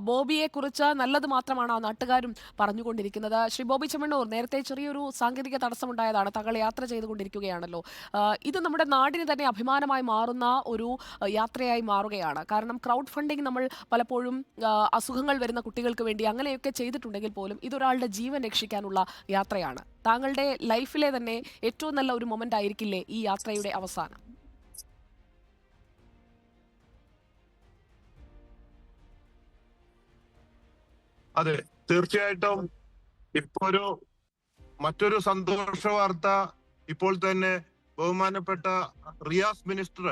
ബോബിയെ കുറിച്ച് നല്ലത് മാത്രമാണ് ആ നാട്ടുകാരും പറഞ്ഞുകൊണ്ടിരിക്കുന്നത്. ശ്രീ ബോബി ചെമ്മണ്ണൂർ, നേരത്തെ ചെറിയൊരു സാങ്കേതിക തടസ്സമുണ്ടായതാണ്. താങ്കൾ യാത്ര ചെയ്തുകൊണ്ടിരിക്കുകയാണല്ലോ. ഇത് നമ്മുടെ നാടിന് തന്നെ അഭിമാനമായി മാറുന്ന ഒരു യാത്രയായി മാറുകയാണ്. കാരണം ക്രൗഡ് ഫണ്ടിങ് നമ്മൾ പലപ്പോഴും അസുഖങ്ങൾ വരുന്ന കുട്ടികൾക്ക് വേണ്ടി അങ്ങനെയൊക്കെ ചെയ്തിട്ടുണ്ടെങ്കിൽ പോലും ഇതൊരാളുടെ ജീവൻ രക്ഷിക്കാനുള്ള യാത്രയാണ്. താങ്കളുടെ ലൈഫിലെ തന്നെ ഏറ്റവും നല്ല ഒരു മൊമെന്റ് ആയിരിക്കില്ലേ ഈ യാത്രയുടെ അവസാനം? അതെ, തീർച്ചയായിട്ടും. ഇപ്പൊ മറ്റൊരു സന്തോഷ വാർത്ത ഇപ്പോൾ തന്നെ ബഹുമാനപ്പെട്ട റിയാസ് മിനിസ്റ്റർ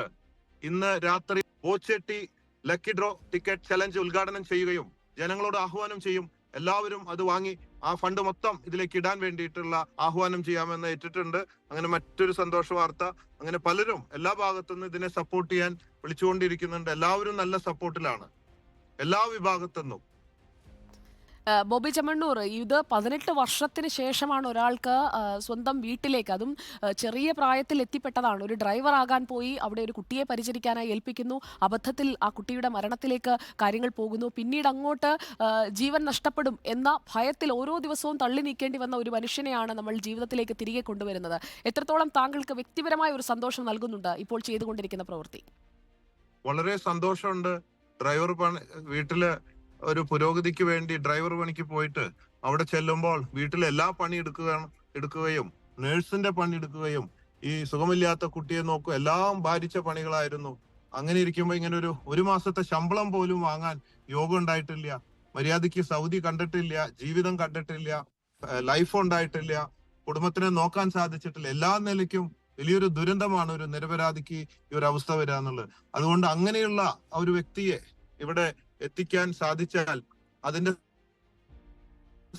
ഇന്ന് രാത്രി ബോച്ചെട്ടി ലക്കി ഡ്രോ ടിക്കറ്റ് ചലഞ്ച് ഉദ്ഘാടനം ചെയ്യുകയും ജനങ്ങളോട് ആഹ്വാനം ചെയ്യും, എല്ലാവരും അത് വാങ്ങി ആ ഫണ്ട് മൊത്തം ഇതിലേക്ക് ഇടാൻ വേണ്ടിയിട്ടുള്ള ആഹ്വാനം ചെയ്യാമെന്ന് ഏറ്റിട്ടുണ്ട്. അങ്ങനെ മറ്റൊരു സന്തോഷ വാർത്ത. അങ്ങനെ പലരും എല്ലാ ഭാഗത്തുനിന്നും ഇതിനെ സപ്പോർട്ട് ചെയ്യാൻ വിളിച്ചുകൊണ്ടിരിക്കുന്നുണ്ട്. എല്ലാവരും നല്ല സപ്പോർട്ടിലാണ്, എല്ലാ വിഭാഗത്തുനിന്നും. ബോബി ചെമ്മണ്ണൂർ, ഇത് 18 വർഷത്തിന് ശേഷമാണ് ഒരാൾക്ക് സ്വന്തം വീട്ടിലേക്ക്, അതും ചെറിയ പ്രായത്തിൽ എത്തിപ്പെട്ടതാണ്. ഒരു ഡ്രൈവർ ആകാൻ പോയി, അവിടെ ഒരു കുട്ടിയെ പരിചരിക്കാനായി ഏൽപ്പിക്കുന്നു. അബദ്ധത്തിൽ ആ കുട്ടിയുടെ മരണത്തിലേക്ക് കാര്യങ്ങൾ പോകുന്നു. പിന്നീട് അങ്ങോട്ട് ജീവൻ നഷ്ടപ്പെടും എന്ന ഭയത്തിൽ ഓരോ ദിവസവും തള്ളി നീക്കേണ്ടി വന്ന ഒരു മനുഷ്യനെയാണ് നമ്മൾ ജീവിതത്തിലേക്ക് തിരികെ കൊണ്ടുവരുന്നത്. എത്രത്തോളം താങ്കൾക്ക് വ്യക്തിപരമായ ഒരു സന്തോഷം നൽകുന്നുണ്ട് ഇപ്പോൾ ചെയ്തുകൊണ്ടിരിക്കുന്ന പ്രവൃത്തി? വളരെ സന്തോഷമുണ്ട്. ഡ്രൈവർ വീട്ടില് ഒരു പുരോഗതിക്ക് വേണ്ടി ഡ്രൈവർ പണിക്ക് പോയിട്ട് അവിടെ ചെല്ലുമ്പോൾ വീട്ടിലെ എല്ലാ പണി എടുക്കുകയും നേഴ്സിന്റെ പണി എടുക്കുകയും ഈ സുഖമില്ലാത്ത കുട്ടിയെ നോക്കുക, എല്ലാം ഭാരിച്ച പണികളായിരുന്നു. അങ്ങനെ ഇരിക്കുമ്പോ ഇങ്ങനെ ഒരു മാസത്തെ ശമ്പളം പോലും വാങ്ങാൻ യോഗം ഉണ്ടായിട്ടില്ല. മര്യാദയ്ക്ക് സൗദി കണ്ടിട്ടില്ല, ജീവിതം കണ്ടിട്ടില്ല, ലൈഫ് ഉണ്ടായിട്ടില്ല, കുടുംബത്തിനെ നോക്കാൻ സാധിച്ചിട്ടില്ല. എല്ലാ നിലയ്ക്കും വലിയൊരു ദുരന്തമാണ് ഒരു നിരപരാധിക്ക് ഈ ഒരു അവസ്ഥ വരിക എന്നുള്ളത്. അതുകൊണ്ട് അങ്ങനെയുള്ള ഒരു വ്യക്തിയെ ഇവിടെ എത്തിക്കാൻ സാധിച്ചാൽ അതിന്റെ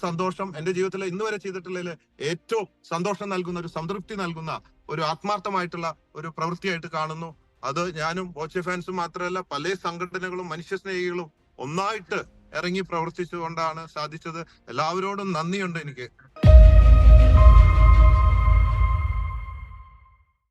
സന്തോഷം എന്റെ ജീവിതത്തിൽ ഇന്ന് വരെ ചെയ്തിട്ടുള്ളതിൽ ഏറ്റവും സന്തോഷം നൽകുന്ന, ഒരു സംതൃപ്തി നൽകുന്ന, ഒരു ആത്മാർത്ഥമായിട്ടുള്ള ഒരു പ്രവൃത്തിയായിട്ട് കാണുന്നു. അത് ഞാനും ബോച്ചെ ഫാൻസും മാത്രമല്ല, പല സംഘടനകളും മനുഷ്യസ്നേഹികളും ഒന്നായിട്ട് ഇറങ്ങി പ്രവർത്തിച്ചുകൊണ്ടാണ് സാധിച്ചത്. എല്ലാവരോടും നന്ദിയുണ്ട് എനിക്ക്.